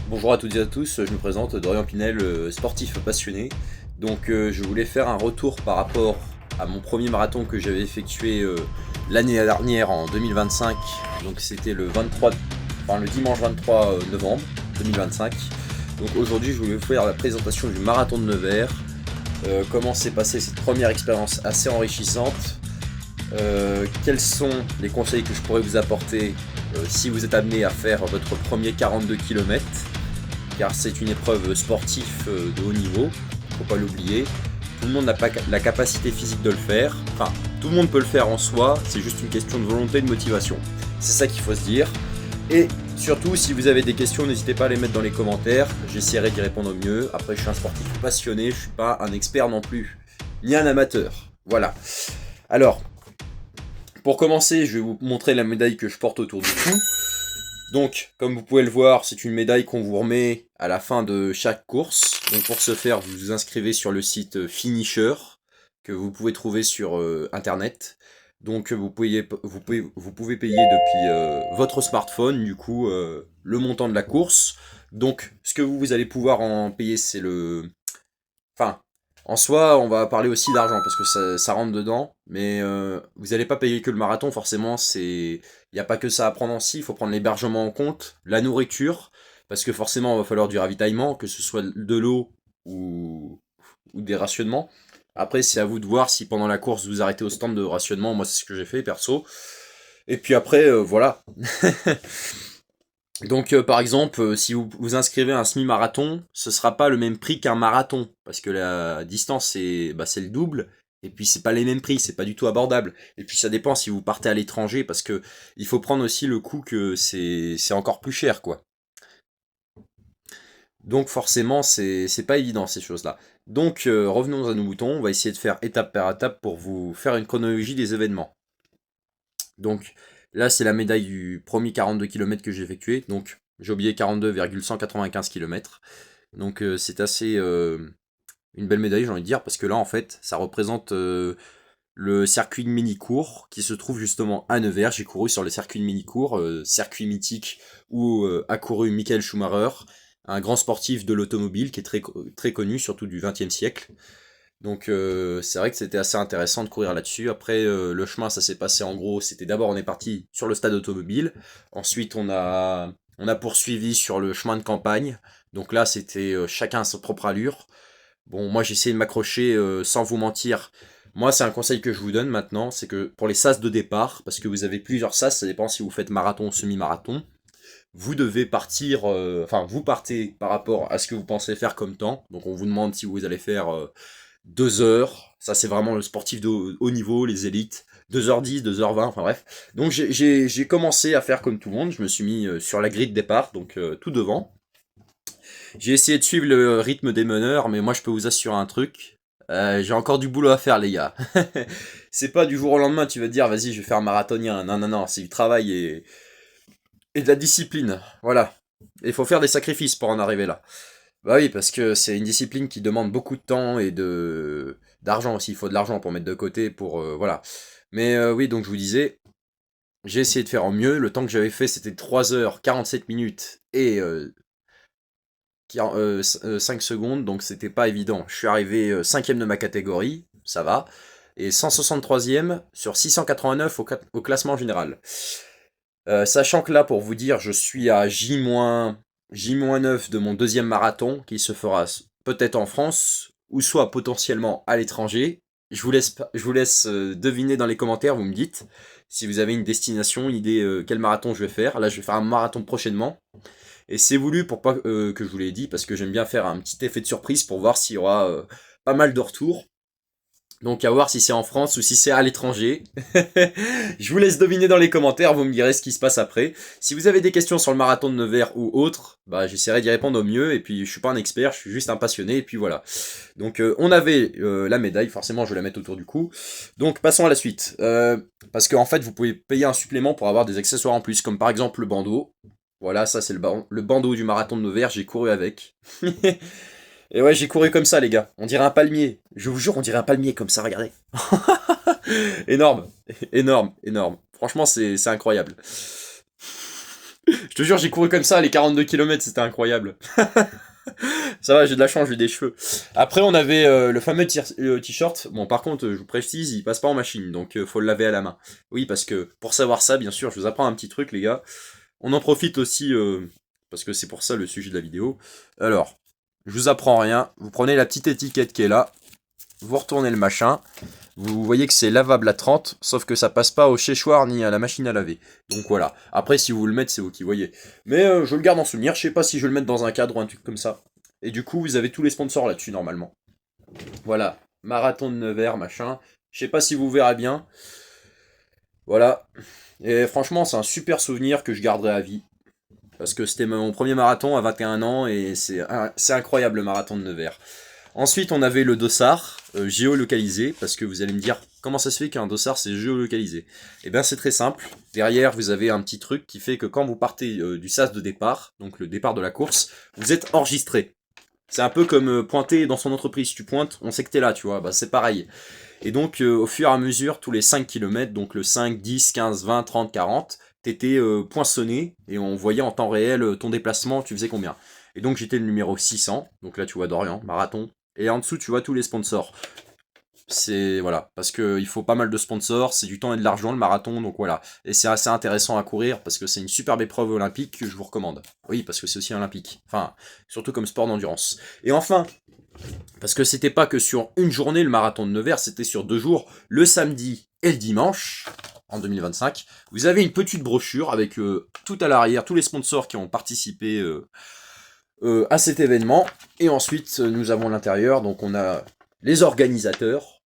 Bonjour à toutes et à tous, je me présente Dorian Pinel, sportif passionné. Donc je voulais faire un retour par rapport à mon premier marathon que j'avais effectué l'année dernière en 2025. Donc c'était le dimanche 23 novembre 2025. Donc aujourd'hui je voulais vous faire la présentation du marathon de Nevers. Comment s'est passée cette première expérience assez enrichissante. Quels sont les conseils que je pourrais vous apporter si vous êtes amené à faire votre premier 42 km, car c'est une épreuve sportive de haut niveau, faut pas l'oublier. Tout le monde n'a pas la capacité physique de le faire, enfin tout le monde peut le faire en soi, c'est juste une question de volonté et de motivation. C'est ça qu'il faut se dire. Et surtout, si vous avez des questions, n'hésitez pas à les mettre dans les commentaires, j'essaierai d'y répondre au mieux. Après, je suis un sportif passionné, je suis pas un expert non plus, ni un amateur. Voilà. Alors, pour commencer, je vais vous montrer la médaille que je porte autour du cou. Donc, comme vous pouvez le voir, c'est une médaille qu'on vous remet à la fin de chaque course. Donc pour ce faire, vous vous inscrivez sur le site Finisher, que vous pouvez trouver sur internet. Donc vous pouvez payer depuis votre smartphone, du coup, le montant de la course. Donc ce que vous allez pouvoir en payer, c'est le... Enfin, en soi, on va parler aussi d'argent parce que ça rentre dedans, mais vous n'allez pas payer que le marathon, forcément, il n'y a pas que ça à prendre en si, il faut prendre l'hébergement en compte, la nourriture, parce que forcément, il va falloir du ravitaillement, que ce soit de l'eau ou des rationnements. Après, c'est à vous de voir si pendant la course vous arrêtez au stand de rationnement, moi c'est ce que j'ai fait perso. Et puis après, voilà. Donc par exemple, si vous vous inscrivez à un semi-marathon, ce sera pas le même prix qu'un marathon, parce que la distance c'est le double, et puis c'est pas les mêmes prix, c'est pas du tout abordable. Et puis ça dépend si vous partez à l'étranger, parce que il faut prendre aussi le coup que c'est encore plus cher quoi. Donc forcément c'est pas évident ces choses-là. Donc revenons à nos moutons, on va essayer de faire étape par étape pour vous faire une chronologie des événements. Donc là, c'est la médaille du premier 42 km que j'ai effectué. Donc j'ai oublié 42,195 km. Donc c'est assez une belle médaille, j'ai envie de dire, parce que là, en fait, ça représente le circuit de mini-cours qui se trouve justement à Nevers. J'ai couru sur le circuit de mini-cours, circuit mythique où a couru Michael Schumacher, un grand sportif de l'automobile qui est très connu, surtout du XXe siècle. Donc c'est vrai que c'était assez intéressant de courir là-dessus. Après le chemin ça s'est passé en gros, c'était d'abord on est parti sur le stade automobile, ensuite on a poursuivi sur le chemin de campagne. Donc là c'était chacun à sa propre allure. Bon moi j'ai essayé de m'accrocher sans vous mentir. Moi c'est un conseil que je vous donne maintenant, c'est que pour les sas de départ, parce que vous avez plusieurs sas, ça dépend si vous faites marathon ou semi-marathon, vous devez partir, enfin vous partez par rapport à ce que vous pensez faire comme temps. Donc on vous demande si vous allez faire 2 heures, ça c'est vraiment le sportif de haut niveau, les élites, 2h10, 2h20, enfin bref. Donc j'ai commencé à faire comme tout le monde, je me suis mis sur la grille de départ, donc tout devant. J'ai essayé de suivre le rythme des meneurs, mais moi je peux vous assurer un truc, j'ai encore du boulot à faire les gars. C'est pas du jour au lendemain tu vas te dire vas-y je vais faire un marathonien, non non non, c'est du travail et de la discipline, voilà. Il faut faire des sacrifices pour en arriver là. Bah oui, parce que c'est une discipline qui demande beaucoup de temps et d'argent aussi. Il faut de l'argent pour mettre de côté, pour voilà. Mais oui, donc je vous disais, j'ai essayé de faire en mieux. Le temps que j'avais fait, c'était 3h47 minutes et 5 secondes, donc c'était pas évident. Je suis arrivé 5ème de ma catégorie, ça va, et 163ème sur 689 au classement général. Sachant que là, pour vous dire, je suis à J-9 de mon deuxième marathon, qui se fera peut-être en France, ou soit potentiellement à l'étranger. Je vous laisse deviner dans les commentaires, vous me dites, si vous avez une destination, une idée quel marathon je vais faire. Là, je vais faire un marathon prochainement. Et c'est voulu pour pas que je vous l'ai dit, parce que j'aime bien faire un petit effet de surprise pour voir s'il y aura pas mal de retours. Donc à voir si c'est en France ou si c'est à l'étranger. Je vous laisse deviner dans les commentaires, vous me direz ce qui se passe après. Si vous avez des questions sur le marathon de Nevers ou autre, bah j'essaierai d'y répondre au mieux. Et puis je suis pas un expert, je suis juste un passionné. Et puis voilà. Donc on avait la médaille, forcément je vais la mettre autour du cou. Donc passons à la suite. Parce qu'en fait vous pouvez payer un supplément pour avoir des accessoires en plus, comme par exemple le bandeau. Voilà, ça c'est le bandeau du marathon de Nevers, j'ai couru avec. Et ouais, j'ai couru comme ça, les gars. On dirait un palmier. Je vous jure, on dirait un palmier comme ça, regardez. Énorme, énorme, énorme. Franchement, c'est incroyable. Je te jure, j'ai couru comme ça, les 42 km, c'était incroyable. Ça va, j'ai de la chance, j'ai des cheveux. Après, on avait le fameux t-shirt. Bon, par contre, je vous précise, il passe pas en machine, donc faut le laver à la main. Oui, parce que pour savoir ça, bien sûr, je vous apprends un petit truc, les gars. On en profite aussi, parce que c'est pour ça le sujet de la vidéo. Alors, je vous apprends rien. Vous prenez la petite étiquette qui est là. Vous retournez le machin. Vous voyez que c'est lavable à 30, sauf que ça passe pas au séchoir ni à la machine à laver. Donc voilà. Après, si vous le mettez, c'est vous qui voyez. Mais je le garde en souvenir. Je sais pas si je vais le mettre dans un cadre ou un truc comme ça. Et du coup, vous avez tous les sponsors là-dessus, normalement. Voilà. Marathon de Nevers, machin. Je sais pas si vous verrez bien. Voilà. Et franchement, c'est un super souvenir que je garderai à vie. Parce que c'était mon premier marathon à 21 ans et c'est incroyable le marathon de Nevers. Ensuite, on avait le dossard géolocalisé, parce que vous allez me dire comment ça se fait qu'un dossard c'est géolocalisé. Eh bien, c'est très simple. Derrière, vous avez un petit truc qui fait que quand vous partez du sas de départ, donc le départ de la course, vous êtes enregistré. C'est un peu comme pointer dans son entreprise. Tu pointes, on sait que t'es là, tu vois. Bah, c'est pareil. Et donc, au fur et à mesure, tous les 5 km, donc le 5, 10, 15, 20, 30, 40, t'étais poinçonné et on voyait en temps réel ton déplacement, tu faisais combien. Et donc, j'étais le numéro 600. Donc là, tu vois Dorian, marathon. Et en dessous, tu vois tous les sponsors. C'est voilà, parce que il faut pas mal de sponsors, c'est du temps et de l'argent le marathon, donc voilà. Et c'est assez intéressant à courir parce que c'est une superbe épreuve olympique que je vous recommande. Oui, parce que c'est aussi olympique. Enfin, surtout comme sport d'endurance. Et enfin, parce que c'était pas que sur une journée le marathon de Nevers, c'était sur 2 jours, le samedi et le dimanche, en 2025. Vous avez une petite brochure avec tout à l'arrière, tous les sponsors qui ont participé à cet événement. Et ensuite, nous avons l'intérieur, donc on a les organisateurs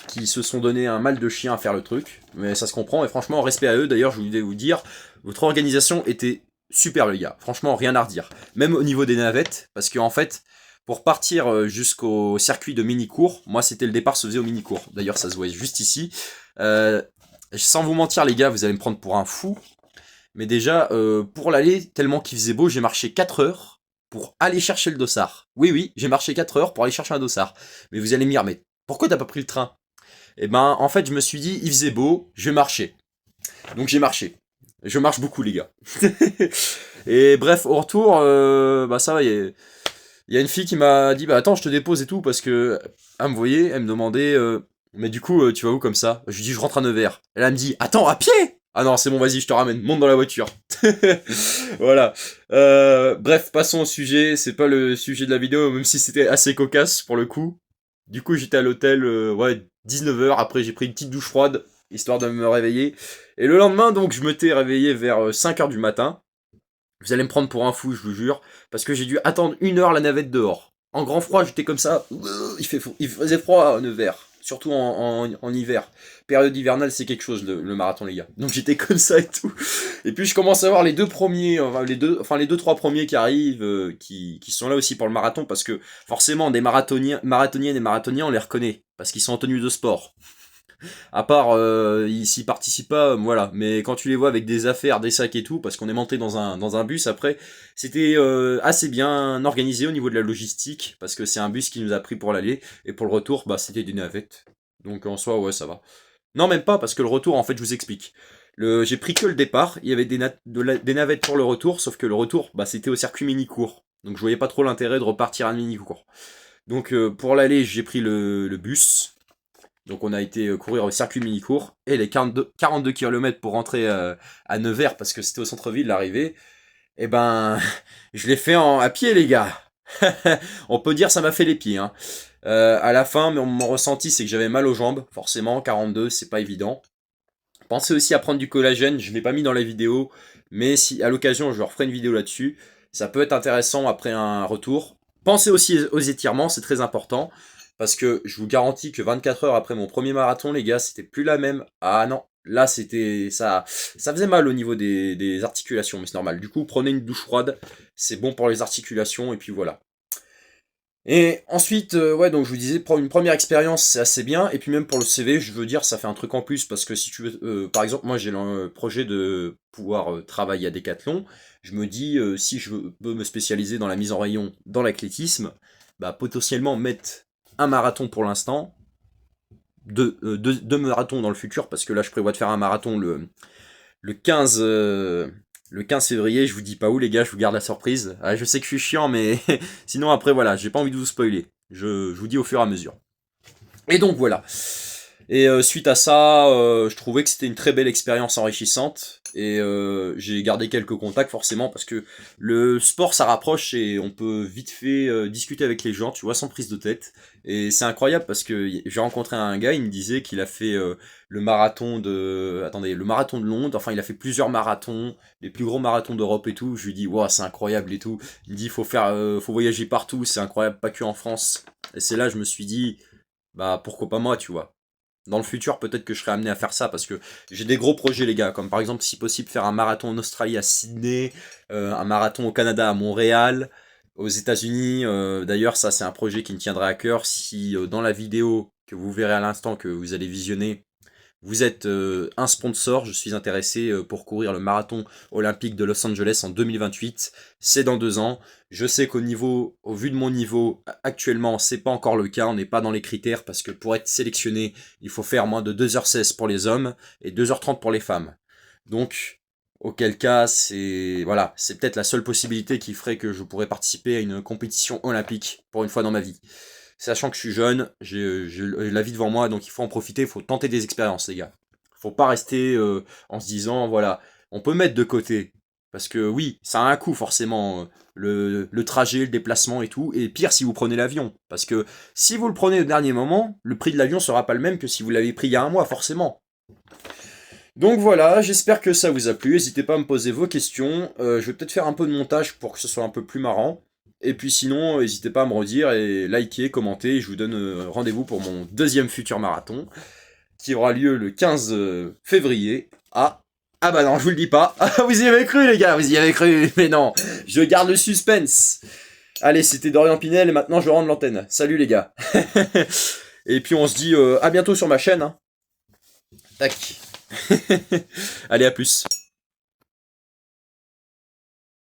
qui se sont donné un mal de chien à faire le truc, mais ça se comprend, et franchement, respect à eux. D'ailleurs, je voulais vous dire, votre organisation était super, les gars. Franchement, rien à redire. Même au niveau des navettes, parce qu'en fait, pour partir jusqu'au circuit de mini-cours, moi, c'était le départ se faisait au mini-cours. D'ailleurs, ça se voit juste ici. Sans vous mentir, les gars, vous allez me prendre pour un fou. Mais déjà, pour l'aller, tellement qu'il faisait beau, j'ai marché 4 heures pour aller chercher le dossard. Oui, oui, j'ai marché 4 heures pour aller chercher un dossard. Mais vous allez me dire, mais pourquoi t'as pas pris le train? Et ben, en fait, je me suis dit, il faisait beau, je vais marcher. Donc j'ai marché. Je marche beaucoup, les gars. Et bref, au retour, bah ça va, il y a une fille qui m'a dit, bah attends, je te dépose et tout, parce que elle me voyait, elle me demandait, mais du coup, tu vas où comme ça? Je lui dis, je rentre à Nevers. Elle me dit, attends, à pied? Ah non, c'est bon, vas-y, je te ramène, monte dans la voiture. Voilà. Bref, passons au sujet, c'est pas le sujet de la vidéo, même si c'était assez cocasse pour le coup. Du coup, j'étais à l'hôtel, ouais, 19 h, après j'ai pris une petite douche froide, histoire de me réveiller. Et le lendemain, donc, je m'étais réveillé vers 5 h du matin. Vous allez me prendre pour un fou, je vous jure, parce que j'ai dû attendre 1 heure la navette dehors. En grand froid, j'étais comme ça, il faisait froid à Nevers, surtout en hiver. Période hivernale, c'est quelque chose, le marathon, les gars. Donc j'étais comme ça et tout. Et puis je commence à voir les deux premiers, les deux, trois premiers qui arrivent, qui sont là aussi pour le marathon, parce que forcément, des marathoniennes et marathoniens, on les reconnaît, parce qu'ils sont en tenue de sport. À part, ils s'y participent pas, voilà. Mais quand tu les vois avec des affaires, des sacs et tout, parce qu'on est monté dans un bus après, c'était assez bien organisé au niveau de la logistique, parce que c'est un bus qui nous a pris pour l'aller, et pour le retour, bah c'était des navettes. Donc en soi, ouais, ça va. Non, même pas, parce que le retour, en fait, je vous explique. J'ai pris que le départ, il y avait des navettes pour le retour, sauf que le retour, bah c'était au circuit mini-court. Donc je voyais pas trop l'intérêt de repartir à mini-court. Donc pour l'aller, j'ai pris le bus. Donc on a été courir au circuit mini-court, et les 42 km pour rentrer à Nevers, parce que c'était au centre-ville l'arrivée, et ben, je l'ai fait à pied, les gars. On peut dire ça m'a fait les pieds. Hein. À la fin, mon ressenti, c'est que j'avais mal aux jambes, forcément, 42, c'est pas évident. Pensez aussi à prendre du collagène, je l'ai pas mis dans la vidéo, mais si à l'occasion je referai une vidéo là-dessus, ça peut être intéressant après un retour. Pensez aussi aux étirements, c'est très important. Parce que je vous garantis que 24 heures après mon premier marathon, les gars, c'était plus la même. Ah non, là c'était ça faisait mal au niveau des articulations, mais c'est normal. Du coup, prenez une douche froide, c'est bon pour les articulations, et puis voilà. Et ensuite, ouais, donc je vous disais, pour une première expérience, c'est assez bien, et puis même pour le CV, je veux dire, ça fait un truc en plus, parce que si tu veux, par exemple, moi j'ai le projet de pouvoir travailler à Decathlon, je me dis, si je veux me spécialiser dans la mise en rayon, dans l'athlétisme, bah potentiellement mettre un marathon pour l'instant, deux marathons dans le futur, parce que là je prévois de faire un marathon le 15, le 15 février, je vous dis pas où les gars, je vous garde la surprise. Ah, je sais que je suis chiant, mais sinon après voilà, j'ai pas envie de vous spoiler. Je vous dis au fur et à mesure. Et donc voilà. Et suite à ça, je trouvais que c'était une très belle expérience enrichissante. Et j'ai gardé quelques contacts forcément parce que le sport ça rapproche et on peut vite fait discuter avec les gens, tu vois, sans prise de tête. Et c'est incroyable parce que j'ai rencontré un gars, il me disait qu'il a fait le marathon de... Attendez, le marathon de Londres, enfin il a fait plusieurs marathons, les plus gros marathons d'Europe et tout. Je lui dis, waouh, c'est incroyable et tout. Il me dit, faut voyager partout, c'est incroyable, pas que en France. Et c'est là, je me suis dit, bah pourquoi pas moi, tu vois. Dans le futur, peut-être que je serai amené à faire ça parce que j'ai des gros projets, les gars. Comme par exemple, si possible, faire un marathon en Australie à Sydney, un marathon au Canada à Montréal, aux États-Unis. D'ailleurs, ça, c'est un projet qui me tiendra à cœur. Si dans la vidéo que vous verrez à l'instant, que vous allez visionner, vous êtes un sponsor, je suis intéressé pour courir le marathon olympique de Los Angeles en 2028. C'est dans 2 ans. Je sais au vu de mon niveau, actuellement, c'est pas encore le cas. On n'est pas dans les critères parce que pour être sélectionné, il faut faire moins de 2h16 pour les hommes et 2h30 pour les femmes. Donc, auquel cas, voilà, c'est peut-être la seule possibilité qui ferait que je pourrais participer à une compétition olympique pour une fois dans ma vie. Sachant que je suis jeune, j'ai la vie devant moi, donc il faut en profiter, il faut tenter des expériences, les gars. Faut pas rester en se disant, voilà, on peut mettre de côté. Parce que oui, ça a un coût forcément, le trajet, le déplacement et tout. Et pire si vous prenez l'avion. Parce que si vous le prenez au dernier moment, le prix de l'avion sera pas le même que si vous l'avez pris il y a un mois, forcément. Donc voilà, j'espère que ça vous a plu. N'hésitez pas à me poser vos questions. Je vais peut-être faire un peu de montage pour que ce soit un peu plus marrant. Et puis sinon, n'hésitez pas à me redire et liker, commenter. Je vous donne rendez-vous pour mon deuxième futur marathon qui aura lieu le 15 février à... Ah bah non, je vous le dis pas. Vous y avez cru les gars, vous y avez cru. Mais non, je garde le suspense. Allez, c'était Dorian Pinel et maintenant je rends l'antenne. Salut les gars. Et puis on se dit à bientôt sur ma chaîne. Hein. Tac. Allez, à plus.